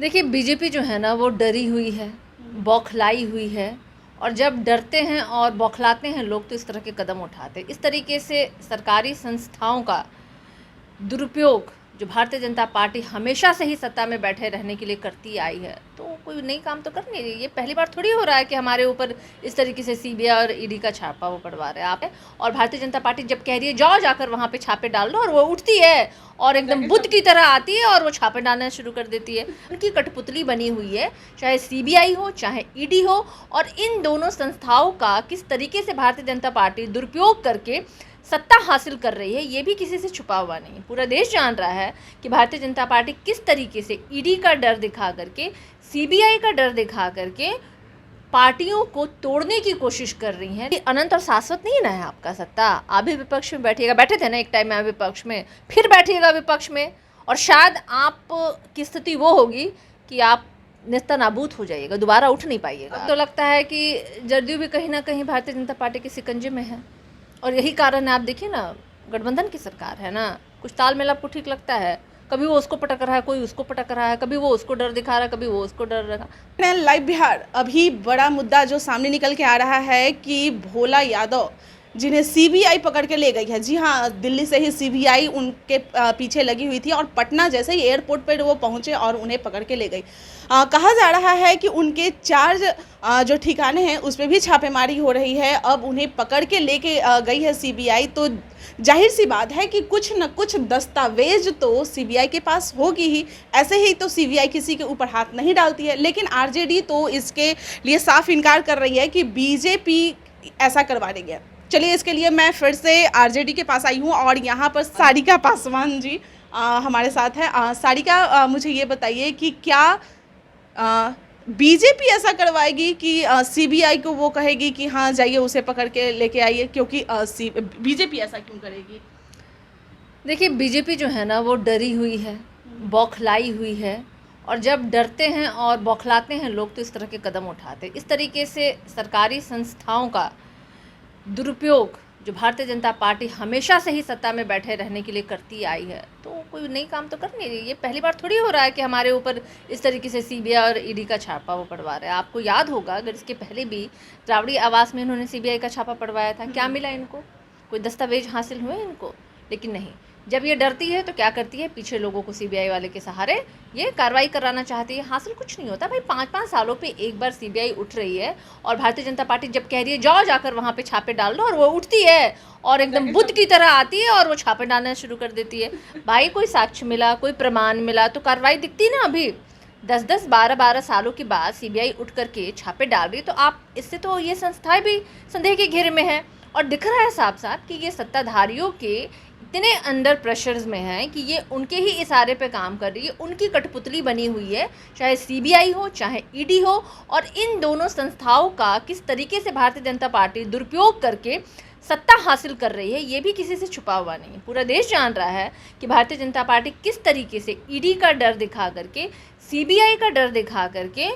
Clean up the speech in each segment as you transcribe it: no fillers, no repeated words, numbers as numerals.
देखिए बीजेपी जो है ना वो डरी हुई है, बौखलाई हुई है। और जब डरते हैं और बौखलाते हैं लोग तो इस तरह के कदम उठाते हैं। इस तरीके से सरकारी संस्थाओं का दुरुपयोग जो भारतीय जनता पार्टी हमेशा से ही सत्ता में बैठे रहने के लिए करती आई है, तो कोई नई काम तो कर नहीं रही। ये पहली बार थोड़ी हो रहा है कि हमारे ऊपर इस तरीके से सीबीआई और ईडी का छापा वो पड़वा रहे हैं आप। और भारतीय जनता पार्टी जब कह रही है जाओ जाकर वहाँ पे छापे डाल दो, और वो उठती है और एकदम बुद्ध की तरह आती है और वो छापे डालना शुरू कर देती है। उनकी कठपुतली बनी हुई है, चाहे सीबीआई हो चाहे ईडी हो। और इन दोनों संस्थाओं का किस तरीके से भारतीय जनता पार्टी दुरुपयोग करके सत्ता हासिल कर रही है, ये भी किसी से छुपा हुआ नहीं। पूरा देश जान रहा है कि भारतीय जनता पार्टी किस तरीके से ईडी का डर दिखा करके, सीबीआई का डर दिखा करके पार्टियों को तोड़ने की कोशिश कर रही है। अनंत और शाश्वत नहीं ना है आपका सत्ता। आप भी विपक्ष में बैठिएगा, बैठे थे ना एक टाइम में विपक्ष में, फिर बैठिएगा विपक्ष में, और शायद आप की स्थिति वो होगी कि आप नेस्तनाबूद हो जाइएगा, दोबारा उठ नहीं पाइएगा। तो लगता है कि जदयू भी कहीं ना कहीं भारतीय जनता पार्टी के शिकंजे में है, और यही कारण है। आप देखिए ना, गठबंधन की सरकार है ना, कुछ तालमेल आपको ठीक लगता है, कभी वो उसको पटक रहा है, कोई उसको पटक रहा है, कभी वो उसको डर दिखा रहा है, कभी वो उसको डर रहा है। लाइव बिहार अभी बड़ा मुद्दा जो सामने निकल के आ रहा है कि भोला यादव जिन्हें सीबीआई पकड़ के ले गई है। जी हाँ, दिल्ली से ही सीबीआई उनके पीछे लगी हुई थी और पटना जैसे ही एयरपोर्ट पर वो पहुंचे और उन्हें पकड़ के ले गई। कहा जा रहा है कि उनके 4 जो ठिकाने हैं उस पर भी छापेमारी हो रही है। अब उन्हें पकड़ के लेके गई है सीबीआई, तो जाहिर सी बात है कि कुछ न कुछ दस्तावेज तो सीबीआई के पास होगी ही। ऐसे ही तो सीबीआई किसी के ऊपर हाथ नहीं डालती है। लेकिन आरजेडी तो इसके लिए साफ इनकार कर रही है कि बीजेपी ऐसा करवा देगी। चलिए, इसके लिए मैं फिर से आरजेडी के पास आई हूँ और यहाँ पर सारिका पासवान जी हमारे साथ हैं। सारिका, मुझे ये बताइए कि क्या बीजेपी ऐसा करवाएगी कि सीबीआई को वो कहेगी कि हाँ जाइए उसे पकड़ के लेके आइए, क्योंकि बीजेपी ऐसा क्यों करेगी? देखिए बीजेपी जो है ना वो डरी हुई है, बौखलाई हुई है। और जब डरते हैं और बौखलाते हैं लोग तो इस तरह के कदम उठाते हैं। इस तरीके से सरकारी संस्थाओं का दुरुपयोग जो भारतीय जनता पार्टी हमेशा से ही सत्ता में बैठे रहने के लिए करती आई है, तो कोई नई काम तो कर नहीं रही। ये पहली बार थोड़ी हो रहा है कि हमारे ऊपर इस तरीके से सीबीआई और ईडी का छापा वो पड़वा रहे हैं। आपको याद होगा, अगर इसके पहले भी रावड़ी आवास में इन्होंने सीबीआई का छापा पड़वाया था, क्या मिला इनको? कोई दस्तावेज हासिल हुए इनको? लेकिन नहीं, जब ये डरती है तो क्या करती है, पीछे लोगों को सीबीआई वाले के सहारे ये कार्रवाई कराना चाहती है। हासिल कुछ नहीं होता भाई। 5-5 सालों पे एक बार सीबीआई उठ रही है, और भारतीय जनता पार्टी जब कह रही है जाओ जाकर वहाँ पे छापे डाल दो, और वो उठती है और एकदम बुद्ध की तरह आती है और वो छापे डालना शुरू कर देती है। भाई कोई साक्ष्य मिला, कोई प्रमाण मिला तो कार्रवाई दिखती ना। अभी 10-10, 12-12 सालों के बाद सीबीआई उठ करके छापे डाल रही, तो आप इससे तो ये संस्थाएं भी संदेह के घेरे में है। और दिख रहा है साफ साफ कि ये सत्ताधारियों के इतने अंडर प्रेशर्स में है कि ये उनके ही इशारे पे काम कर रही है, उनकी कठपुतली बनी हुई है, चाहे सीबीआई हो चाहे ईडी हो। और इन दोनों संस्थाओं का किस तरीके से भारतीय जनता पार्टी दुरुपयोग करके सत्ता हासिल कर रही है, ये भी किसी से छुपा हुआ नहीं। पूरा देश जान रहा है कि भारतीय जनता पार्टी किस तरीके से ईडी का डर दिखा करके, सीबीआई का डर दिखा करके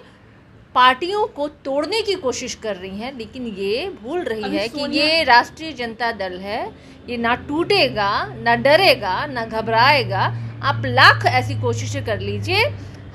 पार्टियों को तोड़ने की कोशिश कर रही हैं। लेकिन ये भूल रही है कि ये राष्ट्रीय जनता दल है, ये ना टूटेगा, ना डरेगा, ना घबराएगा। आप लाख ऐसी कोशिशें कर लीजिए,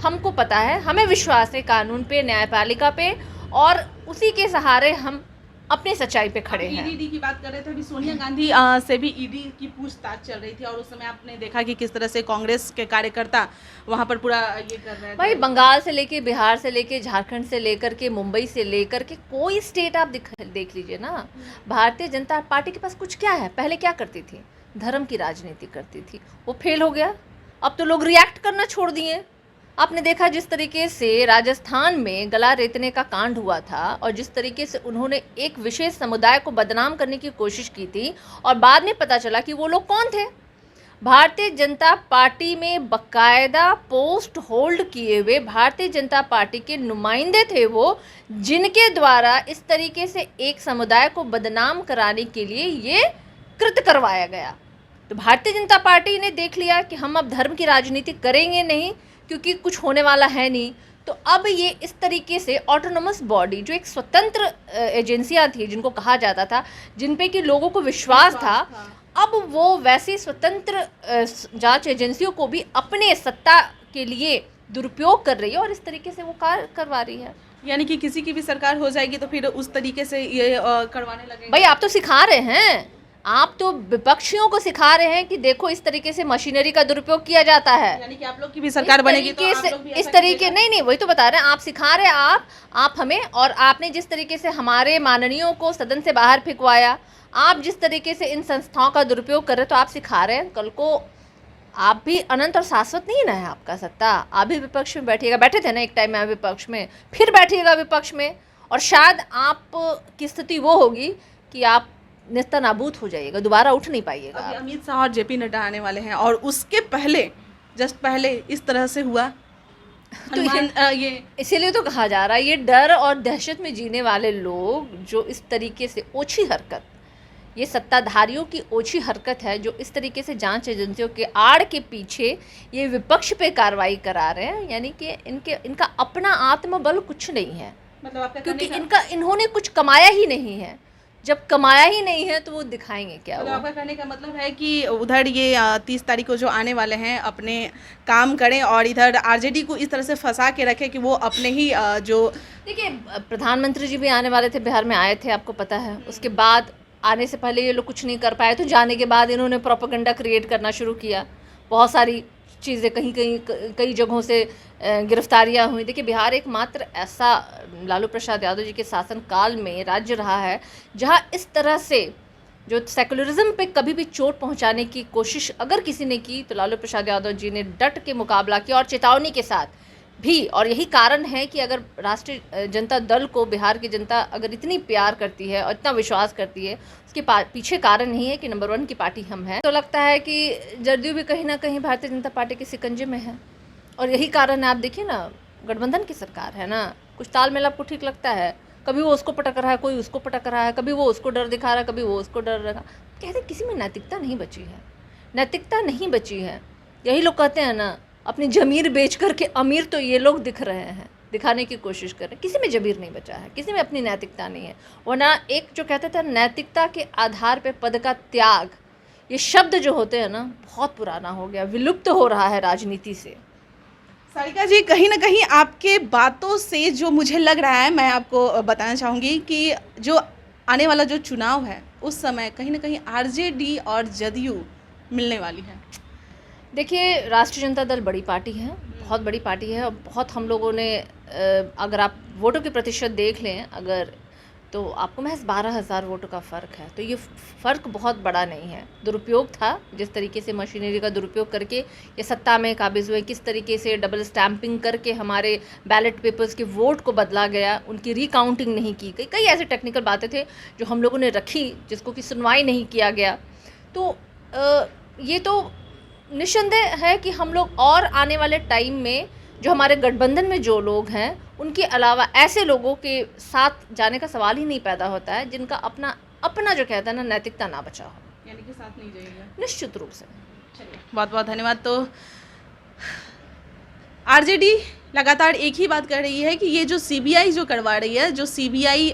हमको पता है, हमें विश्वास है कानून पे, न्यायपालिका पे, और उसी के सहारे हम अपनी सच्चाई पे खड़े हैं। ईडी की बात कर रहे थे, अभी सोनिया गांधी से भी ईडी की पूछताछ चल रही थी, और उस समय आपने देखा कि किस तरह से कांग्रेस के कार्यकर्ता वहां पर पूरा ये कर रहे थे। भाई बंगाल से लेके, बिहार से लेके, झारखंड से लेकर के, मुंबई से लेकर के, कोई स्टेट आप देख लीजिए ना, भारतीय जनता पार्टी के पास कुछ क्या है। पहले क्या करती थी? धर्म की राजनीति करती थी, वो फेल हो गया। अब तो लोग रिएक्ट करना छोड़ दिए। आपने देखा जिस तरीके से राजस्थान में गला रेतने का कांड हुआ था, और जिस तरीके से उन्होंने एक विशेष समुदाय को बदनाम करने की कोशिश की थी, और बाद में पता चला कि वो लोग कौन थे। भारतीय जनता पार्टी में बकायदा पोस्ट होल्ड किए हुए भारतीय जनता पार्टी के नुमाइंदे थे वो, जिनके द्वारा इस तरीके से एक समुदाय को बदनाम कराने के लिए ये कृत्य करवाया गया। तो भारतीय जनता पार्टी ने देख लिया कि हम अब धर्म की राजनीति करेंगे नहीं, क्योंकि कुछ होने वाला है नहीं। तो अब ये इस तरीके से ऑटोनोमस बॉडी, जो एक स्वतंत्र एजेंसियां थी जिनको कहा जाता था, जिन पे कि लोगों को विश्वास था, अब वो वैसी स्वतंत्र जांच एजेंसियों को भी अपने सत्ता के लिए दुरुपयोग कर रही है और इस तरीके से वो कार्य करवा रही है। यानी कि किसी की भी सरकार हो जाएगी तो फिर उस तरीके से ये करवाने लगेंगे। भाई आप तो सिखा रहे हैं, आप तो विपक्षियों को सिखा रहे हैं कि देखो इस तरीके से मशीनरी का दुरुपयोग किया जाता है। यानी कि आप लोग की भी सरकार बनेगी तो आप लोग भी इस तरीके नहीं वही तो बता रहे हैं, आप सिखा रहे हैं, आप हमें, और आपने जिस तरीके से हमारे माननीयों को सदन से बाहर फेंकवाया, आप जिस तरीके से इन संस्थाओं का दुरुपयोग कर रहे हैं, तो आप सिखा रहे हैं कल को आप भी अनंत और शाश्वत नहीं ना है आपका सत्ता, आप भी विपक्ष में बैठिएगा, बैठे थे ना एक टाइम में विपक्ष में, फिर बैठिएगा विपक्ष में, और शायद आप की स्थिति वो होगी कि आप नेस्ता नाबूद हो जाइएगा, दोबारा उठ नहीं पाइएगा। अभी अमित शाह और जेपी नड्डा आने वाले हैं और उसके पहले जस्ट पहले इस तरह से हुआ तो ये इसीलिए तो कहा जा रहा है, ये डर और दहशत में जीने वाले लोग जो इस तरीके से ओछी हरकत, ये सत्ताधारियों की ओछी हरकत है जो इस तरीके से जांच एजेंसियों के आड़ के पीछे ये विपक्ष पे कार्रवाई करा रहे हैं, यानी कि इनका अपना आत्मबल कुछ नहीं है, मतलब आपका क्योंकि इन्होंने कुछ कमाया ही नहीं है, जब कमाया ही नहीं है तो वो दिखाएंगे क्या? मतलब आपका कहने का मतलब है कि उधर ये 30 तारीख को जो आने वाले हैं अपने काम करें और इधर आरजेडी को इस तरह से फंसा के रखें कि वो अपने ही जो, देखिए प्रधानमंत्री जी भी आने वाले थे, बिहार में आए थे, आपको पता है, उसके बाद आने से पहले ये लोग कुछ नहीं कर पाए, तो जाने के बाद इन्होंने प्रोपेगेंडा क्रिएट करना शुरू किया, बहुत सारी चीज़ें कई जगहों से गिरफ्तारियां हुई। देखिए बिहार एकमात्र ऐसा लालू प्रसाद यादव जी के शासनकाल में राज्य रहा है जहां इस तरह से जो सेकुलरिज्म पे कभी भी चोट पहुंचाने की कोशिश अगर किसी ने की तो लालू प्रसाद यादव जी ने डट के मुकाबला किया और चेतावनी के साथ भी। और यही कारण है कि अगर राष्ट्रीय जनता दल को बिहार की जनता अगर इतनी प्यार करती है और इतना विश्वास करती है, उसके पीछे कारण ही है कि नंबर 1 की पार्टी हम हैं। तो लगता है कि जदयू भी कहीं ना कहीं भारतीय जनता पार्टी के शिकंजे में है, और यही कारण है। आप देखिए ना, गठबंधन की सरकार है ना, कुछ तालमेल आपको ठीक लगता है, कभी वो उसको पटक रहा है, कोई उसको पटक रहा है, कभी वो उसको डर दिखा रहा है, कभी वो उसको डर रहा। कहते किसी में नैतिकता नहीं बची है, नैतिकता नहीं बची है। यही लोग कहते हैं ना, अपनी ज़मीर बेच करके अमीर तो ये लोग दिख रहे हैं, दिखाने की कोशिश कर रहे हैं। किसी में ज़मीर नहीं बचा है, किसी में अपनी नैतिकता नहीं है। वरना एक जो कहते थे नैतिकता के आधार पे पद का त्याग, ये शब्द जो होते हैं ना, बहुत पुराना हो गया, विलुप्त हो रहा है राजनीति से। सारिका जी, कहीं ना कहीं आपके बातों से जो मुझे लग रहा है, मैं आपको बताना चाहूँगी कि जो आने वाला जो चुनाव है उस समय कहीं ना कहीं आरजेडी और जदयू मिलने वाली है। देखिए राष्ट्रीय जनता दल बड़ी पार्टी है, बहुत बड़ी पार्टी है, और बहुत हम लोगों ने अगर आप वोटों के प्रतिशत देख लें अगर, तो आपको महज 12,000 वोटों का फ़र्क है। तो ये फ़र्क बहुत बड़ा नहीं है। दुरुपयोग था, जिस तरीके से मशीनरी का दुरुपयोग करके ये सत्ता में काबिज़ हुए, किस तरीके से डबल स्टैंपिंग करके हमारे बैलेट पेपर्स के वोट को बदला गया, उनकी रिकाउंटिंग नहीं की गई, कई ऐसे टेक्निकल बातें थे जो हम लोगों ने रखी, जिसको कि सुनवाई नहीं किया गया। तो ये तो निस्संदेह है कि हम लोग और आने वाले टाइम में जो हमारे गठबंधन में जो लोग हैं, उनके अलावा ऐसे लोगों के साथ जाने का सवाल ही नहीं पैदा होता है जिनका अपना जो कहता है ना, नैतिकता ना बचा हो, यानी कि साथ नहीं जाएगा निश्चित रूप से। चलिए, बहुत बहुत धन्यवाद। तो आरजेडी लगातार एक ही बात कर रही है कि ये जो सीबीआई जो करवा रही है, जो सीबीआई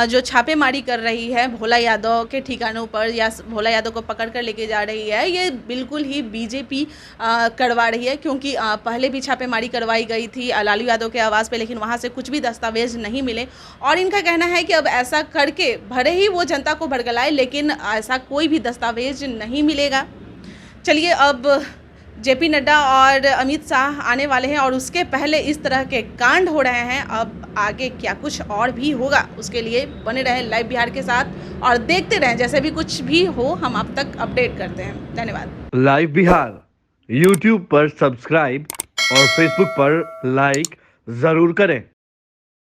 जो छापेमारी कर रही है भोला यादव के ठिकानों पर, या भोला यादव को पकड़ कर लेके जा रही है, ये बिल्कुल ही बीजेपी करवा रही है। क्योंकि पहले भी छापेमारी करवाई गई थी लालू यादव के आवास पे, लेकिन वहाँ से कुछ भी दस्तावेज नहीं मिले। और इनका कहना है कि अब ऐसा करके भले ही वो जनता को भड़कलाए, लेकिन ऐसा कोई भी दस्तावेज नहीं मिलेगा। चलिए, अब जेपी नड्डा और अमित शाह आने वाले हैं और उसके पहले इस तरह के कांड हो रहे हैं। अब आगे क्या कुछ और भी होगा, उसके लिए बने रहें लाइव बिहार के साथ और देखते रहें, जैसे भी कुछ भी हो हम आप तक अपडेट करते हैं। धन्यवाद। लाइव बिहार यूट्यूब पर सब्सक्राइब और फेसबुक पर लाइक ज़रूर करें।